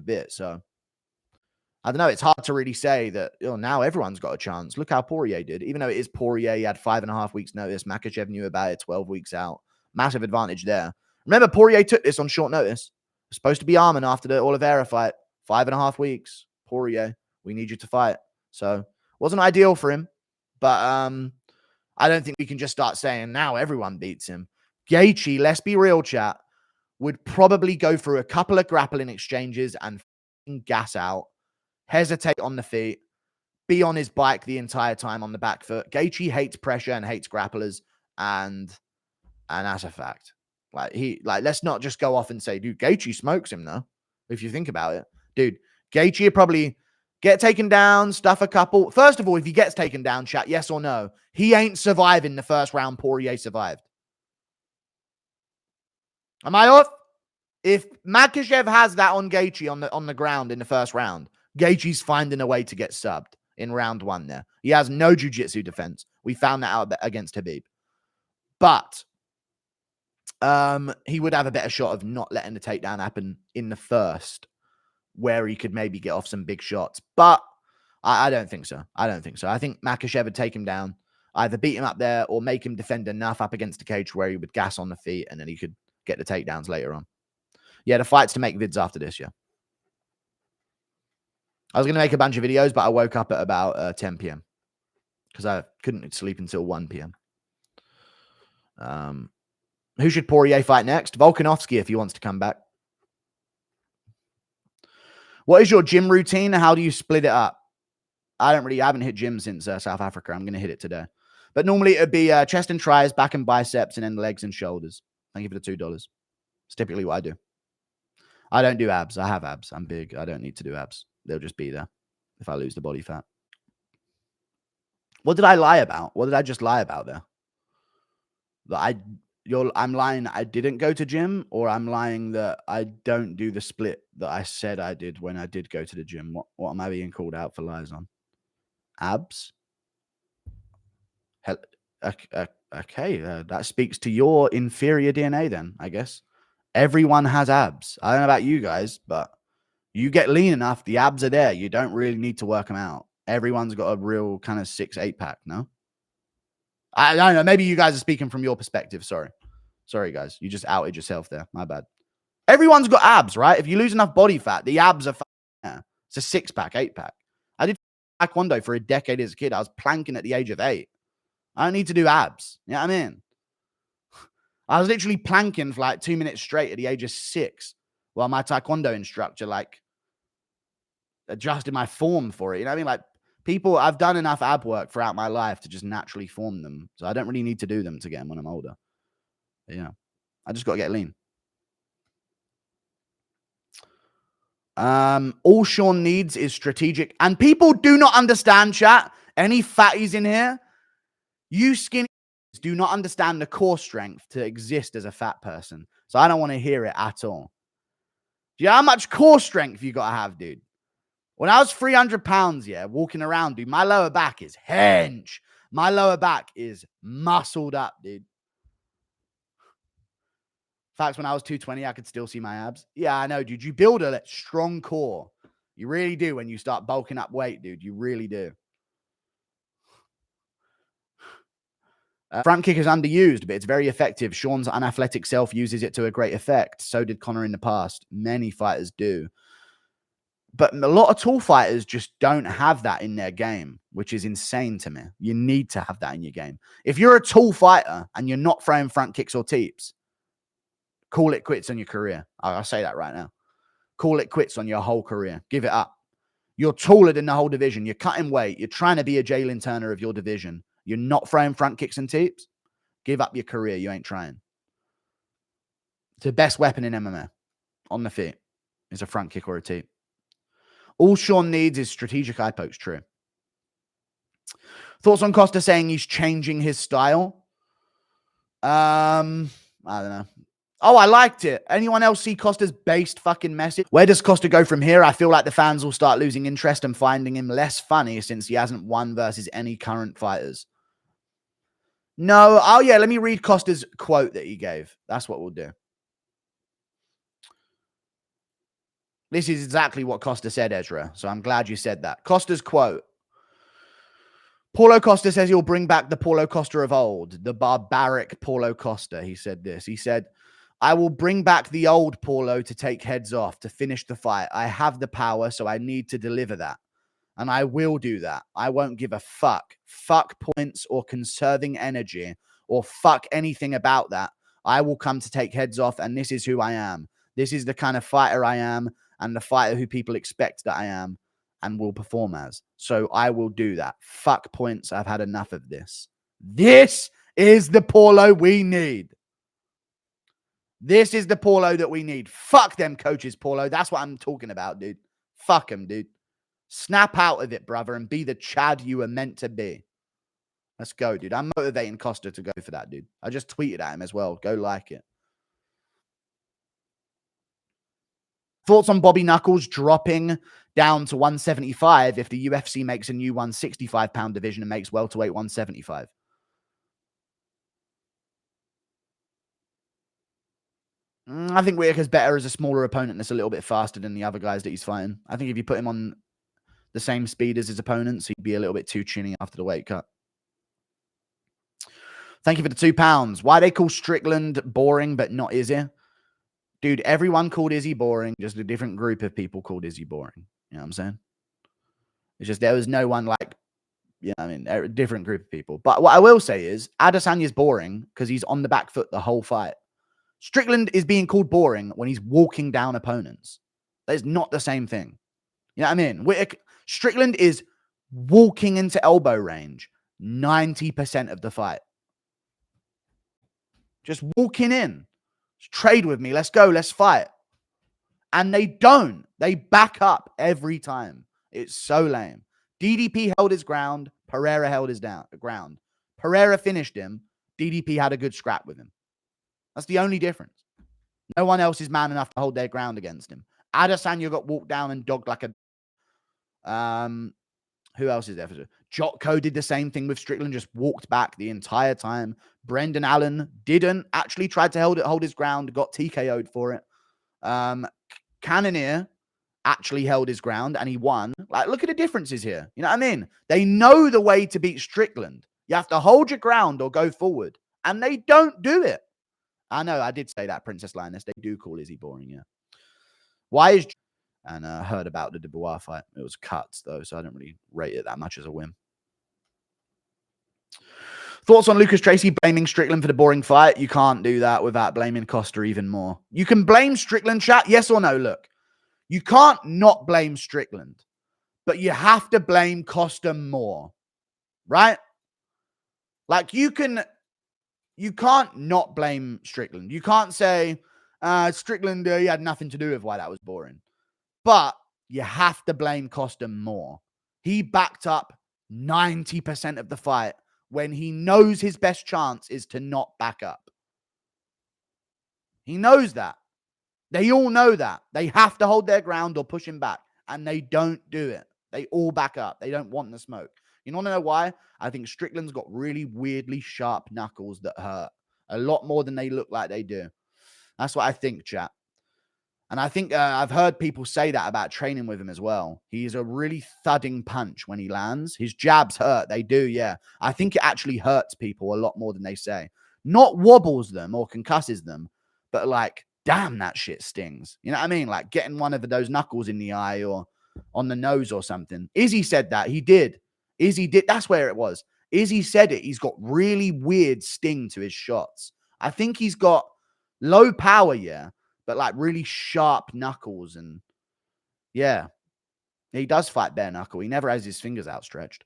a bit. So I don't know. It's hard to really say that now everyone's got a chance. Look how Porier did. Even though it is Porier, he had 5.5 weeks notice. Makhachev knew about it 12 weeks out. Massive advantage there. Remember, Porier took this on short notice. It's supposed to be Arman after the Oliveira fight. 5.5 weeks. Porier, we need you to fight. So wasn't ideal for him. But I don't think we can just start saying now everyone beats him. Gaethje, let's be real, chat, would probably go through a couple of grappling exchanges and gas out, hesitate on the feet, be on his bike the entire time on the back foot. Gaethje hates pressure and hates grapplers, and that's a fact. Let's not just go off and say, dude, Gaethje smokes him, though. If you think about it, dude, Gaethje would probably get taken down, stuff a couple. First of all, if he gets taken down, chat, yes or no, he ain't surviving the first round Porier survived. Am I off? If Makhachev has that on Gaethje on the ground in the first round, Gaethje's finding a way to get subbed in round 1 there. He has no jiu-jitsu defense. We found that out against Khabib. But he would have a better shot of not letting the takedown happen in the first, where he could maybe get off some big shots. But I don't think so. I think Makhachev would take him down, either beat him up there or make him defend enough up against the cage where he would gas on the feet and then he could get the takedowns later on. Yeah, the fight's to make vids after this, yeah. I was going to make a bunch of videos, but I woke up at about 10 p.m. because I couldn't sleep until 1 p.m. Who should Porier fight next? Volkanovski, if he wants to come back. What is your gym routine? How do you split it up? I haven't hit gym since South Africa. I'm going to hit it today. But normally it would be chest and tries, back and biceps, and then legs and shoulders. Thank you for the $2. It's typically what I do. I don't do abs. I have abs. I'm big. I don't need to do abs. They'll just be there if I lose the body fat. What did I lie about? What did I just lie about there? That I'm lying that I didn't go to gym, or I'm lying that I don't do the split that I said I did when I did go to the gym. What am I being called out for lies on? Abs? Okay, that speaks to your inferior DNA then, I guess. Everyone has abs. I don't know about you guys, but you get lean enough, the abs are there. You don't really need to work them out. Everyone's got a real kind of 6-8 pack, no? I don't know. Maybe you guys are speaking from your perspective. Sorry, guys. You just outed yourself there. My bad. Everyone's got abs, right? If you lose enough body fat, the abs are there. It's a 6-pack, 8-pack. I did taekwondo for a decade as a kid. I was planking at the age of 8. I don't need to do abs. You know what I mean? I was literally planking for like 2 minutes straight at the age of 6 while my taekwondo instructor adjusted my form for it. You know what I mean? Like, people, I've done enough ab work throughout my life to just naturally form them. So I don't really need to do them to get them when I'm older. But, yeah. I just got to get lean. All Sean needs is strategic. And people do not understand, chat. Any fatties in here, you skinny do not understand the core strength to exist as a fat person. So I don't want to hear it at all. Do you know how much core strength you got to have, dude? When I was 300 pounds, yeah, walking around, dude, my lower back is hench. My lower back is muscled up, dude. Facts, when I was 220, I could still see my abs. Yeah, I know, dude. You build a strong core. You really do when you start bulking up weight, dude. You really do. Front kick is underused, but it's very effective. Sean's unathletic self uses it to a great effect. So did Conor in the past. Many fighters do. But a lot of tall fighters just don't have that in their game, which is insane to me. You need to have that in your game. If you're a tall fighter and you're not throwing front kicks or teeps, call it quits on your career. I'll say that right now. Call it quits on your whole career. Give it up. You're taller than the whole division. You're cutting weight. You're trying to be a Jalen Turner of your division. You're not throwing front kicks and teeps. Give up your career. You ain't trying. It's the best weapon in MMA on the feet is a front kick or a teep. All Sean needs is strategic eye pokes. True. Thoughts on Costa saying he's changing his style? I don't know. Oh, I liked it. Anyone else see Costa's based fucking message? Where does Costa go from here? I feel like the fans will start losing interest and finding him less funny since he hasn't won versus any current fighters. No. Oh, yeah. Let me read Costa's quote that he gave. That's what we'll do. This is exactly what Costa said, Ezra. So I'm glad you said that. Costa's quote. Paulo Costa says he'll bring back the Paulo Costa of old, the barbaric Paulo Costa. He said this. He said, I will bring back the old Paulo to take heads off, to finish the fight. I have the power, so I need to deliver that. And I will do that. I won't give a fuck. Fuck points or conserving energy or fuck anything about that. I will come to take heads off, and this is who I am. This is the kind of fighter I am and the fighter who people expect that I am and will perform as. So I will do that. Fuck points. I've had enough of this. This is the Paulo we need. This is the Paulo that we need. Fuck them coaches, Paulo. That's what I'm talking about, dude. Fuck them, dude. Snap out of it, brother, and be the Chad you were meant to be. Let's go, dude. I'm motivating Costa to go for that, dude. I just tweeted at him as well. Go like it. Thoughts on Bobby Knuckles dropping down to 175 if the UFC makes a new 165-pound division and makes welterweight 175? I think Whitaker's better as a smaller opponent that's a little bit faster than the other guys that he's fighting. I think if you put him on the same speed as his opponents, he'd be a little bit too chinny after the weight cut. Thank you for the £2. Why they call Strickland boring but not Izzy? Dude, everyone called Izzy boring. Just a different group of people called Izzy boring. You know what I'm saying? It's just there was no one like, yeah, I mean, a different group of people. But what I will say is Adesanya's boring because he's on the back foot the whole fight. Strickland is being called boring when he's walking down opponents. That is not the same thing. You know what I mean? Strickland is walking into elbow range 90% of the fight. Just walking in. Trade with me. Let's go. Let's fight. And they don't. They back up every time. It's so lame. DDP held his ground. Porier held his ground. Porier finished him. DDP had a good scrap with him. That's the only difference. No one else is man enough to hold their ground against him. Adesanya got walked down and dogged like a... who else is there? Jotko did the same thing with Strickland, just walked back the entire time. Brendan Allen didn't. Actually tried to hold his ground, got TKO'd for it. Cannonier actually held his ground and he won. Like, look at the differences here. You know what I mean? They know the way to beat Strickland. You have to hold your ground or go forward. And they don't do it. I know, I did say that, Princess Lioness. They do call Izzy boring, yeah. Why is... And heard about the Dubois fight. It was cuts, though, so I don't really rate it that much as a win. Thoughts on Lucas Tracy blaming Strickland for the boring fight? You can't do that without blaming Costa even more. You can blame Strickland, chat, yes or no? Look, you can't not blame Strickland, but you have to blame Costa more, right? Like, you can't not blame Strickland. You can't say, Strickland, he had nothing to do with why that was boring. But you have to blame Costa more. He backed up 90% of the fight when he knows his best chance is to not back up. He knows that. They all know that. They have to hold their ground or push him back. And they don't do it. They all back up. They don't want the smoke. You want to know why? I think Strickland's got really weirdly sharp knuckles that hurt. A lot more than they look like they do. That's what I think, chat. And I think I've heard people say that about training with him as well. He's a really thudding punch when he lands. His jabs hurt. They do, yeah. I think it actually hurts people a lot more than they say. Not wobbles them or concusses them, but like, damn, that shit stings. You know what I mean? Like getting one of those knuckles in the eye or on the nose or something. Izzy said that. He did. Izzy did. That's where it was. Izzy said it. He's got really weird sting to his shots. I think he's got low power, yeah, but like really sharp knuckles. And yeah, he does fight bare knuckle. He never has his fingers outstretched.